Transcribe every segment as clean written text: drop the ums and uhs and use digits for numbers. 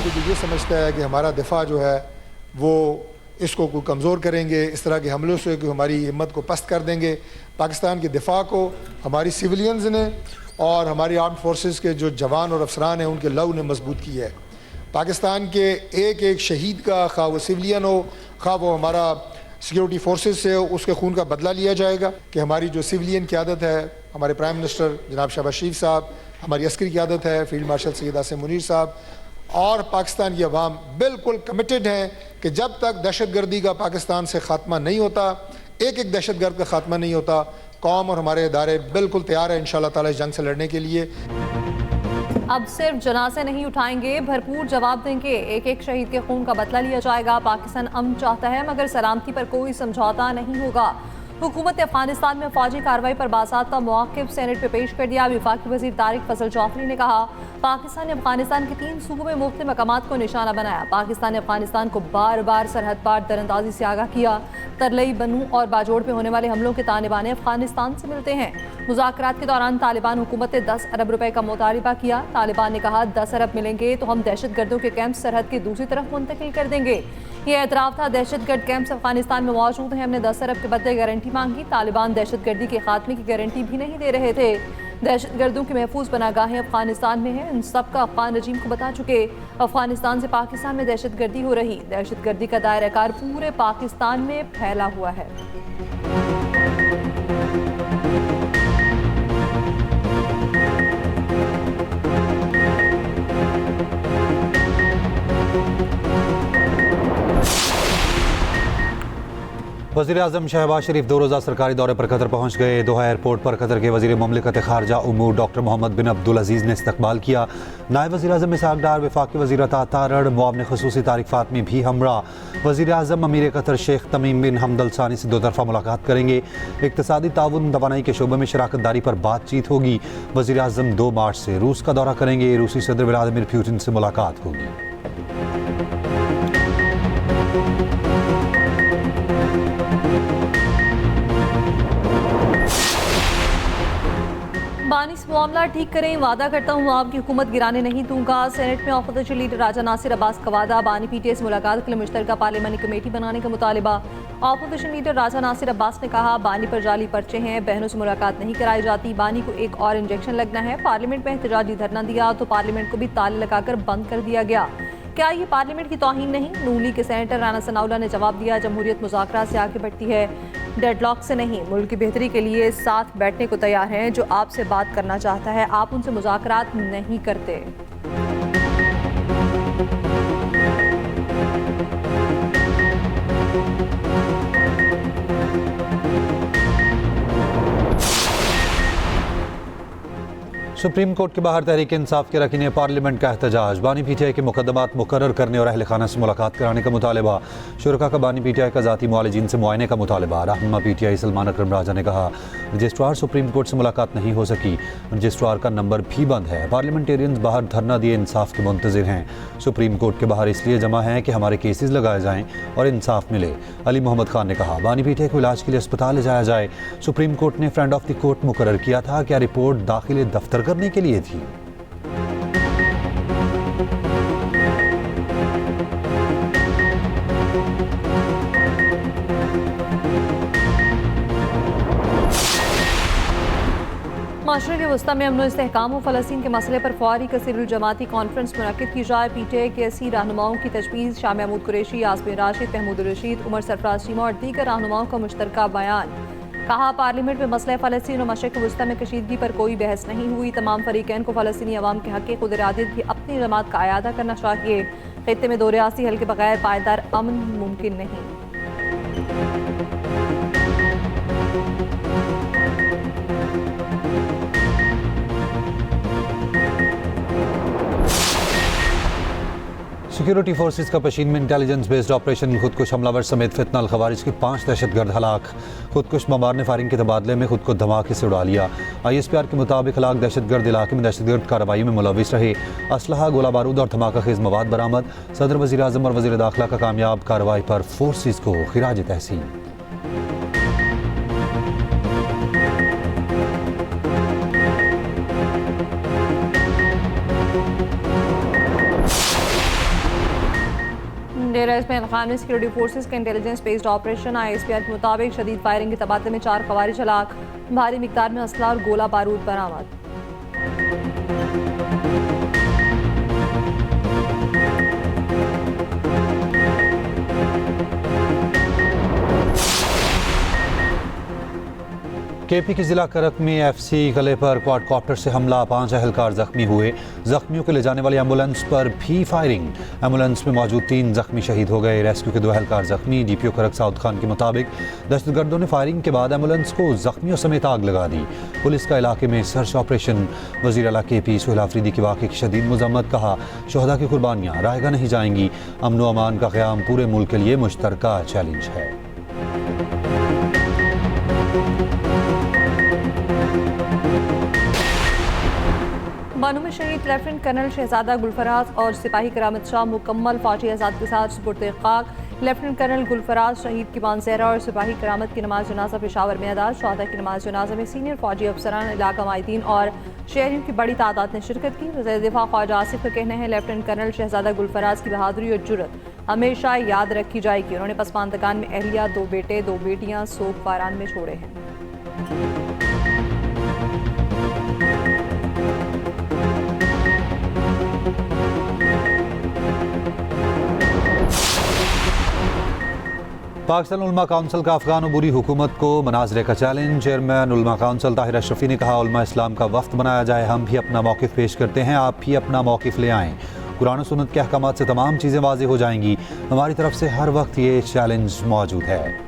भी जो ये समझता है कि हमारा दिफा जो है वो इसको कोई कमज़ोर करेंगे, इस तरह के हमलों से कि हमारी हिम्मत को पस्त कर देंगे, पाकिस्तान के दिफा को हमारी सिविलियंस ने और हमारी आर्म फोर्सेस के जो जवान और अफसरान हैं उनके लहू ने मजबूत किया है। पाकिस्तान के एक एक शहीद का, खा वो सिविलियन हो, खा वो हमारा सिक्योरिटी फोर्सेस से हो, उसके खून का बदला लिया जाएगा कि हमारी जो सिविलियन क़यादत है, हमारे प्राइम मिनिस्टर जनाब शहबाज शरीफ साहब, हमारी अस्करी क़यादत है फील्ड मार्शल सैयद आसिम मुनीर साहब और पाकिस्तान की अवाम बिल्कुल कमिटेड हैं कि जब तक दहशतगर्दी का पाकिस्तान से ख़ात्मा नहीं होता, एक एक दहशतगर्द का ख़ात्मा नहीं होता, कौम और हमारे इदारे बिल्कुल तैयार है इंशाअल्लाह ताला इस जंग से लड़ने के लिए। अब सिर्फ जनाजे नहीं उठाएंगे, भरपूर जवाब देंगे। एक एक शहीद के खून का बदला लिया जाएगा। पाकिस्तान अमन चाहता है मगर सलामती पर कोई समझौता नहीं होगा। हुकूमत ने अफगानिस्तान में फौजी कार्रवाई पर बाज़ाब्ता मौक़िफ़ सेनेट में पेश कर दिया। वफाकी वज़ीर तारिक फजल जाफरी ने कहा, पाकिस्तान ने अफगानिस्तान के 3 सूबों में मुख्तलिफ मकामात को निशाना बनाया। पाकिस्तान ने अफगानिस्तान को बार बार सरहद पार दरअंदाजी से आगाह किया। तरलई, बनू और बाजोड़ में होने वाले हमलों के ताने बाने अफगानिस्तान से मिलते हैं। मुज़ाकरात के दौरान तालिबान हुकूमत ने 10 अरब रुपए का मुतालबा किया। तालिबान ने कहा 10 अरब मिलेंगे तो हम दहशतगर्दों के कैंप सरहद की दूसरी तरफ मुंतकिल कर देंगे। ये एतराफ़ था, दहशतगर्द कैंप्स अफगानिस्तान में मौजूद हैं, हमने 10 अरब के बदले गारंटी मांगी। तालिबान दहशतगर्दी के खात्मे की गारंटी भी नहीं दे रहे थे। दहशतगर्दों की महफूज पनागाहें अफगानिस्तान में हैं, इन सब का अफगान रजीम को बता चुके। अफगानिस्तान से पाकिस्तान में दहशतगर्दी हो रही, दहशतगर्दी का दायरा कार पूरे पाकिस्तान में फैला हुआ है। वज़ीर-ए-आज़म शहबाज शरीफ 2 रोज़ा सरकारी दौरे पर कतर पहुँच गए। दोहा एयरपोर्ट पर कतर के वज़ीर मुमलिकत ख़ारजा उमूर डॉक्टर मोहम्मद बिन अब्दुल अज़ीज़ ने इस्तकबाल किया। नायब वज़ीर-ए-आज़म इसहाक़ डार, वफ़ाक़ी वज़ीर अता तारड़, मुआविन ख़ुसूसी तारिक फ़ातमी भी हमरा। वज़ीर-ए-आज़म अमीर कतर शेख तमीम बिन हमद अल सानी से 2 तरफ़ा मुलाकात करेंगे। इक़्तिसादी ताउन तवानाई के शोबे में शराकत दारी पर बातचीत होगी। वज़ीर-ए-आज़म 2 मार्च से रूस का दौरा करेंगे। रूसी सदर व्लादिमीर पुतिन से मुलाकात होगी। बानी से मामला ठीक करें, वादा करता हूँ आपकी हुकूमत गिराने नहीं दूंगा। सेनेट में ऑपोजिशन लीडर राजा नासिर अब्बास का वादा। बानी पीटीआई से मुलाकात के लिए मुश्तरका पार्लियामानी कमेटी बनाने का मुतालिबा। ऑपोजिशन लीडर राजा नासिर अब्बास ने कहा, बानी पर जाली पर्चे हैं, बहनों से मुलाकात नहीं कराई जाती। बानी को एक और इंजेक्शन लगना है। पार्लियामेंट में एहतजाजी धरना दिया तो पार्लियामेंट को भी ताले लगाकर बंद कर दिया गया। क्या ये पार्लियामेंट की तौहीन नहीं? नून लीग के सेनेटर राना सनाउल्लाह ने जवाब दिया, जमहूरियत मुज़ाकरात से आगे बढ़ती है, डेडलॉक से नहीं। मुल्क की बेहतरी के लिए साथ बैठने को तैयार हैं। जो आपसे बात करना चाहता है, आप उनसे मुज़ाकरात नहीं करते। सुप्रीम कोर्ट के बाहर तहरीक इंसाफ के रकीन पार्लियामेंट का एहतजाज। बानी पीटीआई के मुकदमात मुकर्रर करने और अहल खाना से मुलाकात कराने का मुतालबा। शुरका का बानी पीटीआई का ज़ाती मुआलिजीन से मुआयने का मुतालबा। रहनुमा पीटीआई सलमान अकरम राजा ने कहा, रजिस्ट्रार सुप्रीम कोर्ट से मुलाकात नहीं हो सकी, रजिस्ट्रार का नंबर भी बंद है। पार्लियामेंटेरियंस बाहर धरना दिए इंसाफ के मुंतज़िर हैं। सुप्रीम कोर्ट के बाहर इसलिए जमा हैं कि हमारे केसेस लगाए जाएँ और इंसाफ मिले। अली मोहम्मद खान ने कहा, बानी पीटीआई को इलाज के लिए अस्पताल ले जाया जाए। सुप्रीम कोर्ट ने फ्रेंड ऑफ द कोर्ट मुकर्रर किया था। क्या रिपोर्ट दाखिले दफ्तर करने के लिए थी? माशरे के वस्ता में अमन और इस्तेहकाम और फ़लस्तीन के मसले पर फौरी कसीरुल जमाती कॉन्फ्रेंस मुनक़िद की जाए। पीटीआई के 80 रहनुमाओं की तजवीज़। शाह महमूद कुरैशी, यास्मीन राशिद, महमूद रशीद, उमर सरफराज चीमा और दीगर रहनुमाओं का मुश्तरका बयान। कहा, पार्लियामेंट में मसला फ़लस्तीन और मशरिक़ वस्ता में कशीदगी पर कोई बहस नहीं हुई। तमाम फरीक़ैन को फ़लस्तीनी अवाम के हक़ खुद इरादियत की अपनी जमात का अयादा करना चाहिए। ख़ित्ते में 2 रियासी हल के बगैर पायदार अमन मुमकिन नहीं। सिक्योरिटी फोर्सेस का पशीन में इंटेलिजेंस बेस्ड ऑपरेशन में खुदकुश हमलावर समेत फितना अल खवारिज के 5 दहशतगर्द हलाक। खुदकुश ममार ने फायरिंग के तबादले में खुद को धमाके से उड़ा लिया। ISPR के मुताबिक हलाक दहशतगर्द इलाके में दहशतगर्द कार्रवाई में मुलविस रहे। असलहा, गोला बारूद और धमाका खेज मवाद बरामद। सदर वज़ीर आज़म और वज़ीर दाखिला का कामयाब कार्रवाई पर फोर्सेस को खिराज तहसीन। डेरा इस्माइल खान में सिक्योरिटी फोर्सेस का इंटेलिजेंस बेस्ड ऑपरेशन। ISPR के मुताबिक शदीद फायरिंग के तबादले में 4 खवारिज हलाक, भारी मिकदार में असला और गोला बारूद बरामद। KP की जिला करक में FC गले पर क्वाडकॉप्टर से हमला, 5 अहलकार जख्मी हुए। जख्मियों को ले जाने वाली एम्बुलेंस पर भी फायरिंग, एम्बुलेंस में मौजूद 3 जख्मी शहीद हो गए। रेस्क्यू के 2 अहलकार जख्मी। DPO करक साउद खान के मुताबिक दहशतगर्दों ने फायरिंग के बाद एम्बुलेंस को जख्मियों समेत आग लगा दी। पुलिस का इलाके में सर्च ऑपरेशन। वज़ीर आला KP सुहेल आफरीदी के वाक़े की शदीद मज़म्मत, कहा शहदा की कुर्बानियाँ रायगा नहीं जाएंगी। अमन व अमान का क़याम पूरे मुल्क के लिए मुश्तरका चैलेंज है। बानू में शहीद लेफ्टिनेंट कर्नल शहजादा गुलफराज और सिपाही करामत शाह मुकम्मल फौजी आज़ाद के साथ सुपुर्द खाक। लेफ्टिनेंट कर्नल गुलफराज शहीद की मानसेरा और सिपाही करामत की नमाज जनाजा पेशावर में अदा। शहदा की नमाज जनाजा में सीनियर फौजी अफसरान, इलाका माहिदीन और शहरियों की बड़ी तादाद ने शिरकत की। वज़ीर दिफा ख्वाजा आसिफ का कहना है लेफ्टिनेंट कर्नल शहजादा गुलफराज की बहादुरी और जुर्रत हमेशा याद रखी जाएगी। उन्होंने पसमानदगान में अहलिया, 2 बेटे 2 बेटियाँ सोग पारान में छोड़े हैं। पाकिस्तान उलमा काउंसिल का अफगान अबूरी हुकूमत को मनाजरे का चैलेंज। चेयरमैन उलमा काउंसिल ताहिर अशरफी ने कहा उलमा इस्लाम का वफ्द बनाया जाए, हम भी अपना मौक़िफ़ पेश करते हैं, आप भी अपना मौक़िफ़ ले आएँ। कुरान और सुन्नत के अहकामात से तमाम चीज़ें वाज़ेह हो जाएंगी। हमारी तरफ से हर वक्त ये चैलेंज मौजूद है।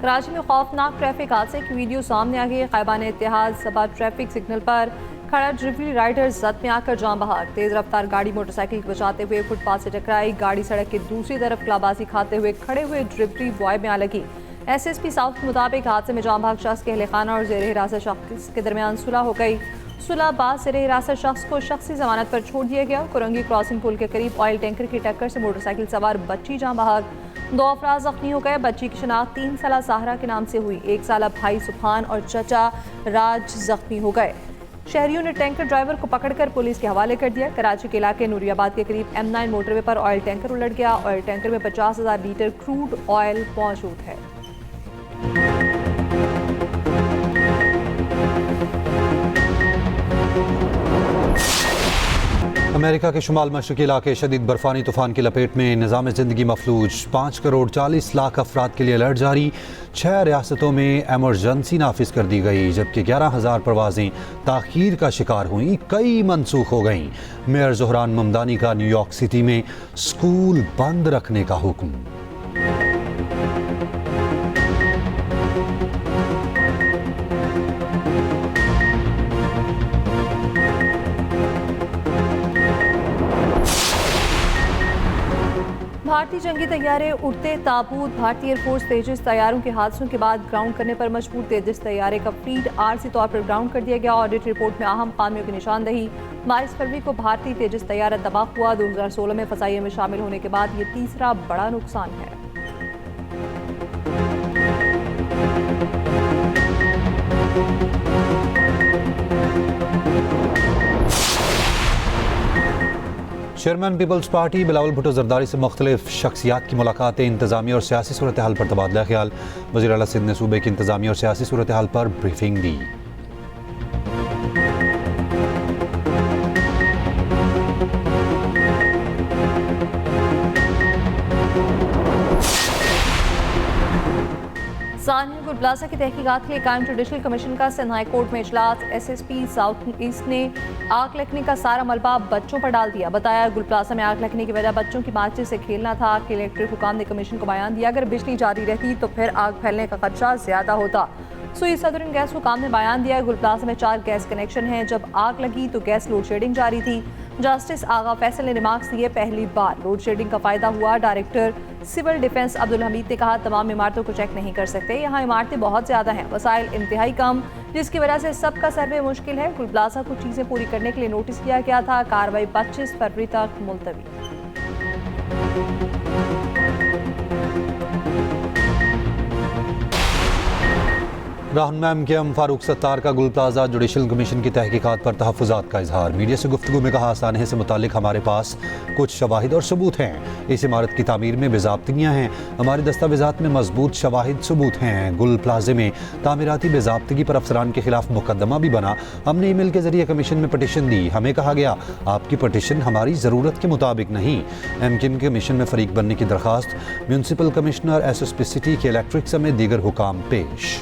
कराची में खौफनाक ट्रैफिक हादसे की वीडियो सामने आ गई। ख़ैबान इत्तेहाद सबा ट्रैफिक सिग्नल पर खड़ा ड्रिवली राइडर जद में आकर जान बहाक। तेज़ रफ्तार गाड़ी मोटरसाइकिल को बचाते हुए फुटपाथ से टकराई। गाड़ी सड़क के दूसरी तरफ कलाबाजी खाते हुए खड़े हुए ड्रिवली बॉय में आ लगी। SSP साउथ के मुताबिक हादसे में जान बहाक शख्स के अहलखाना और ज़ेर हिरासत शख्स के दरमियान सुलह हो गई। सुलह बाद ज़ेर हिरासत शख्स को शख्सी जमानत पर छोड़ दिया गया। कुरंगी क्रॉसिंग पुल के करीब ऑयल टैंकर की टक्कर से मोटरसाइकिल सवार बच्ची जान बहाक, 2 अफराद जख्मी हो गए। बच्ची की शनाख्त 3 साला साहरा के नाम से हुई। 1 साला भाई सुबहान और चचा राज जख्मी हो गए। शहरियों ने टैंकर ड्राइवर को पकड़कर पुलिस के हवाले कर दिया। कराची के इलाके नूरियाबाद के करीब M9 मोटरवे पर ऑयल टैंकर उलट गया। ऑयल टैंकर में 50,000 लीटर क्रूड ऑयल मौजूद है। अमेरिका के शुमाल मशरक़ी इलाके शदीद बर्फानी तूफ़ान की लपेट में, निज़ाम ज़िंदगी मफलूज। 5 करोड़ 40 लाख अफराद के लिए अलर्ट जारी। 6 रियासतों में एमरजेंसी नाफिज कर दी गई, जबकि 11,000 परवाजें ताख़ीर का शिकार हुई, कई मनसूख हो गईं। मेयर ज़ोहरान ममदानी का न्यूयॉर्क सिटी में स्कूल बंद रखने का हुक्म। भारतीय जंगी तैयारे उड़ते ताबूत। भारतीय एयरफोर्स तेजस तैयारों के हादसों के बाद ग्राउंड करने पर मजबूर। तेजस तैयारे का फ्लीट आरसी तौर पर ग्राउंड कर दिया गया। ऑडिट रिपोर्ट में अहम खामियों की निशानदही। 22 फरवरी को भारतीय तेजस तैयारा तबाह हुआ। 2016 में फसाइए में शामिल होने के बाद ये तीसरा बड़ा नुकसान है। चेयरमैन पीपल्स पार्टी बिलावल भुट्टो जरदारी से मुख्तलिफ शख्सियात की मुलाकातें। इंतजामी और सियासी सूरत हाल पर तबादला ख्याल। वज़ीर आला सिंध ने सूबे की इंतजामी और सियासी सूरत हाल पर ब्रीफिंग दी। सानिया गुलब्लासा की तहकीकात के लिए कायम जुडिशल कमीशन का सिंध हाई कोर्ट में इजलास। SSP साउथ ईस्ट ने आग लगने का सारा मलबा बच्चों पर डाल दिया। बताया गुलब्लासा में आग लगने की वजह बच्चों की माचिस से खेलना था। आग के इलेक्ट्रिक हुकाम ने कमीशन को बयान दिया, अगर बिजली जारी रहती तो फिर आग फैलने का खदशा ज्यादा होता। सुई सदरुन गैस हुकाम ने बयान दिया, गुलब्लासा में 4 गैस कनेक्शन हैं। जब आग लगी तो गैस लोड शेडिंग जारी थी। जस्टिस आगा फैसल ने रिमार्क्स दिए, पहली बार लोड शेडिंग का फायदा हुआ। Director civil defence Abdul Hamid ने कहा, तमाम इमारतों को चेक नहीं कर सकते, यहाँ इमारतें बहुत ज़्यादा हैं, वसाइल इंतहाई कम, जिसकी वजह से सबका सर्वे मुश्किल है। गुलब्लासा को चीज़ें पूरी करने के लिए नोटिस किया गया था। कार्रवाई 25 फरवरी तक मुलतवी। रहनुमा MKM फारूक सत्तार का गुल प्लाजा जुडिशल कमीशन की तहकीकात पर तहफ़्फ़ुज़ात का इजहार। मीडिया से गुफ्तगू में कहा, सानहे से मुतालिक हमारे पास कुछ शवाहिद और सबूत हैं। इस इमारत की तामीर में बेज़ाब्तियाँ हैं। हमारे दस्तावेज़ात में मजबूत शवाहिद सबूत हैं। गुल प्लाजे में तामीराती बेज़ाब्तगी पर अफसरान के खिलाफ मुकदमा भी बना। हमने ईमेल के जरिए कमीशन में पटिशन दी। हमें कहा गया आपकी पटिशन हमारी ज़रूरत के मुताबिक नहीं। MKM के कमीशन में फ़रीक बनने की दरख्वास्त। म्यूनसिपल कमिश्नर SSP सिटी के इलेक्ट्रिक समेत दीगर हुकाम पेश।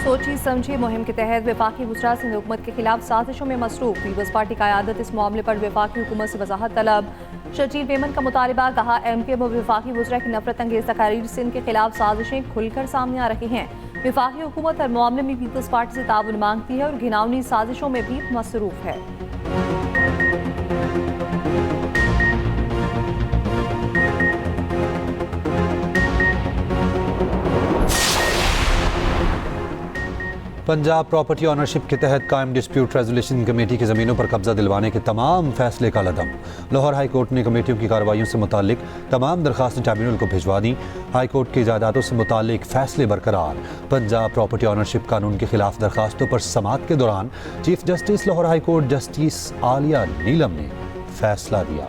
सोची समझी मुहिम के तहत वफाकी वज़रा सिंध हुकूमत के खिलाफ साजिशों में मसरूफ। पीपल्स पार्टी का क़यादत इस मामले पर वफाकी हुकूमत से वजाहत तलब। शकील मेमन का मुतालबा, कहा MKM और वफाकी वज़रा की नफरत अंगेज़ तकारीर सिंध के खिलाफ साजिशें खुलकर सामने आ रही हैं। वफाकी हुकूमत हर मामले में पीपल्स पार्टी से ताउन मांगती है और घिनौनी साजिशों में भी मसरूफ है। पंजाब प्रॉपर्टी ऑनरशिप के तहत कायम डिस्प्यूट रेजोल्यूशन कमेटी की ज़मीनों पर कब्जा दिलवाने के तमाम फैसले का लदम। लाहौर हाई कोर्ट ने कमेटियों की कार्रवाइयों से मुतालिक तमाम दरखास्तें ट्रिब्यूनल को भिजवा दी। हाई कोर्ट की जायदादों से मुतालिक फैसले बरकरार। पंजाब प्रॉपर्टी ऑनरशिप कानून के खिलाफ दरखास्तों पर समाअत के दौरान chief justice Lahore high court justice Aliya Neelam ने फैसला दिया।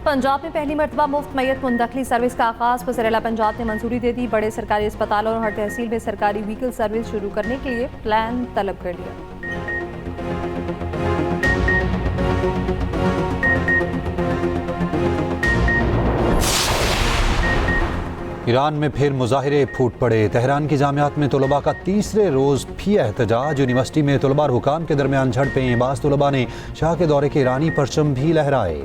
पंजाब में पहली मरतबा मुफ्त मैयत मुंतकली सर्विस का आगाज़। वज़ीर-ए-आला पंजाब ने मंजूरी दे दी। बड़े सरकारी अस्पतालों और हर तहसील में सरकारी व्हीकल सर्विस शुरू करने के लिए प्लान तलब कर लिया। ईरान में फिर मुजाहिरे फूट पड़े। तेहरान की जामियात में तलबा का तीसरे रोज़ भी एहतजाज। यूनिवर्सिटी में तलबा और हुकाम के दरमियान झड़पें। बाज़ तलबा ने शाह के दौरे के ईरानी परचम भी लहराए।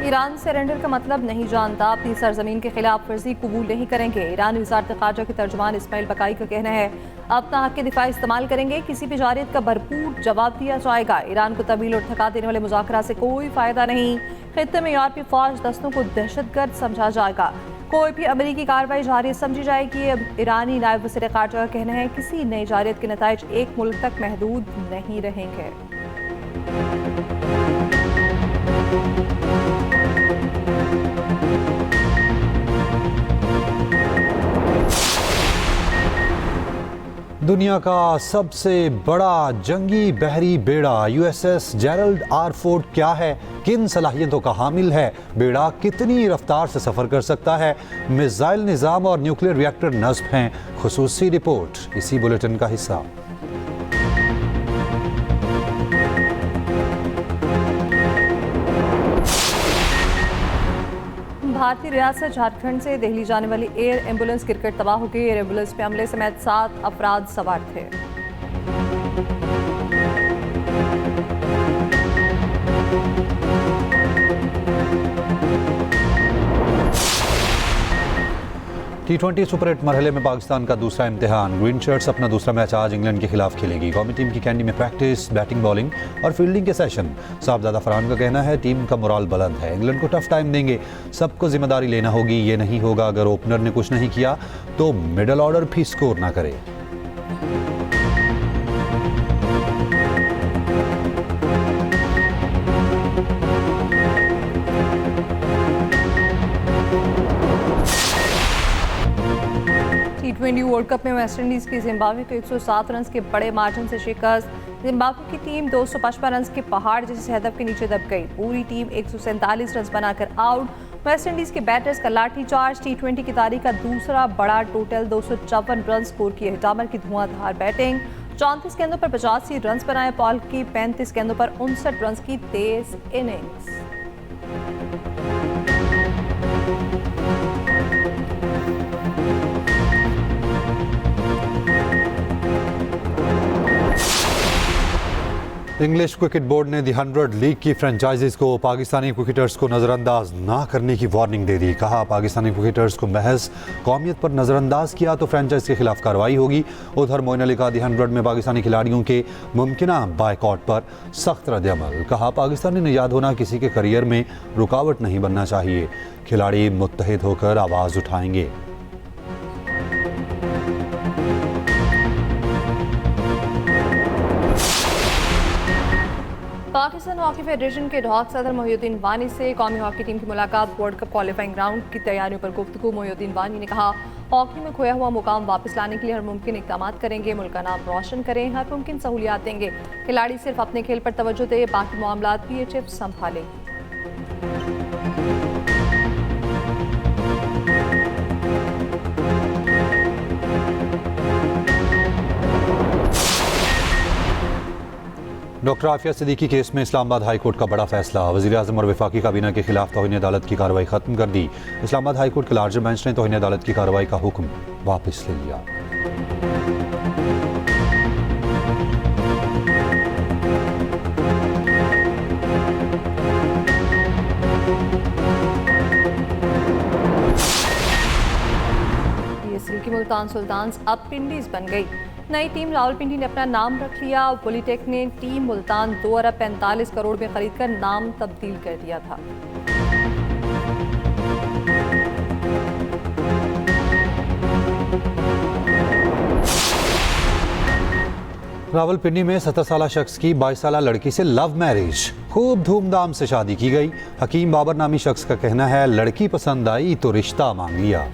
ईरान सरेंडर का मतलब नहीं जानता, अपनी सरजमीन के खिलाफ वर्जी कबूल नहीं करेंगे। ईरानी वज़ारत ख़ारजा के तर्जुमान इस्माइल बकाई का कहना है, अपना हक के दिफा इस्तेमाल करेंगे। किसी भी जारियत का भरपूर जवाब दिया जाएगा। ईरान को तवील और थका देने वाले मुज़ाकरा से कोई फ़ायदा नहीं। खित्ते में यूरोपीय फ़ौज दस्तों को दहशतगर्द समझा जाएगा। कोई भी अमरीकी कार्रवाई जारी समझी जाएगी। अब ईरानी नायब वज़ीर ख़ारजा का कहना है, किसी नई जारियत के नताइज एक मुल्क तक महदूद नहीं रहेंगे। दुनिया का सबसे बड़ा जंगी बहरी बेड़ा USS जेरल्ड R. फोर्ड क्या है, किन सलाहियतों का हामिल है, बेड़ा कितनी रफ्तार से सफ़र कर सकता है, मिसाइल निज़ाम और न्यूक्लियर रिएक्टर नस्ब हैं। खुसूसी रिपोर्ट इसी बुलेटिन का हिस्सा। भारतीय रियासत झारखंड से दिल्ली जाने वाली एयर एम्बुलेंस गिरकर तबाह हो गई। एयर एम्बुलेंस में हमले समेत 7 अफराद सवार थे। T20 सुपर 8 मरहले में पाकिस्तान का दूसरा इम्तिहान। ग्रीन शर्ट्स अपना दूसरा मैच आज इंग्लैंड के खिलाफ खेलेगी। कौमी टीम की कैंडी में प्रैक्टिस, बैटिंग, बॉलिंग और फील्डिंग के सेशन। साहबजादा फरहान का कहना है, टीम का मोराल बुलंद है। इंग्लैंड को टफ टाइम देंगे, सबको जिम्मेदारी लेना होगी। ये नहीं होगा अगर ओपनर ने कुछ नहीं किया तो मिडल ऑर्डर भी स्कोर ना करे। T20 वर्ल्ड कप में वेस्टइंडीज की जिम्बाब्वे को 107 रन के बड़े मार्जिन से शिकस्त। जिम्बाब्वे की टीम 255 रन के पहाड़ जैसे हदफ के नीचे दब गई। पूरी टीम 147 रन बनाकर आउट। वेस्टइंडीज के बैटर्स का लाठीचार्ज। T20 की तारीख का दूसरा बड़ा टोटल 254 रन स्कोर किए। डामर की धुआंधार बैटिंग। 34 गेंदों पर 85 रन बनाए पॉल की। 35 गेंदों पर 59 रन की तेज इनिंग्स। इंग्लिश क्रिकेट बोर्ड ने दी 100 लीग की फ्रेंचाइजीज को पाकिस्तानी क्रिकेटर्स को नज़रअंदाज ना करने की वार्निंग दे दी। कहा पाकिस्तानी क्रिकेटर्स को महज कौमियत पर नज़रअंदाज किया तो फ्रेंचाइज के खिलाफ कार्रवाई होगी। उधर मोइन अली का दी 100 में पाकिस्तानी खिलाड़ियों के मुमकिन बायकॉट पर सख्त रद्द-ए-अमल। कहा पाकिस्तानी निजात होना किसी के करियर में रुकावट नहीं बनना चाहिए, खिलाड़ी मुत्तहिद होकर आवाज़ उठाएंगे। पाकिस्तान हॉकी फेडरेशन के ढाक सदर मोहिउद्दीन वानी से कौमी हॉकी टीम की मुलाकात। वर्ल्ड कप क्वालिफाइंग राउंड की तैयारियों पर गुफ्तगू। मोहिउद्दीन वानी ने कहा हॉकी में खोया हुआ मुकाम वापस लाने के लिए हर मुमकिन इक़दाम करेंगे, मुल्क का नाम रोशन करें, हर मुमकिन सहूलियात देंगे। खिलाड़ी सिर्फ अपने खेल पर तवज्जो दे, बाकी मामलात PHF संभाले। डॉक्टर आफिया सिद्दीकी केस में इस्लामाबाद हाई कोर्ट का बड़ा फैसला। वज़ीर-ए-आज़म और वफाकी काबीना के खिलाफ तौहीन अदालत की कार्रवाई खत्म कर दी। इस्लामाबाद हाई कोर्ट के लार्जर बेंच ने तौहीन अदालत की कार्रवाई का हुक्म वापस ले लिया। PSL की मुल्तान सुल्तान्स अब पिंडीज बन गई। नई टीम रावलपिंडी ने अपना नाम रख लिया। वोलीटेक ने टीम मुल्तान 2 अरब 45 करोड़ में खरीदकर नाम तब्दील कर दिया था। रावलपिंडी में 17 साला शख्स की 22 साला लड़की से लव मैरिज। खूब धूमधाम से शादी की गई। हकीम बाबर नामी शख्स का कहना है लड़की पसंद आई तो रिश्ता मांग लिया।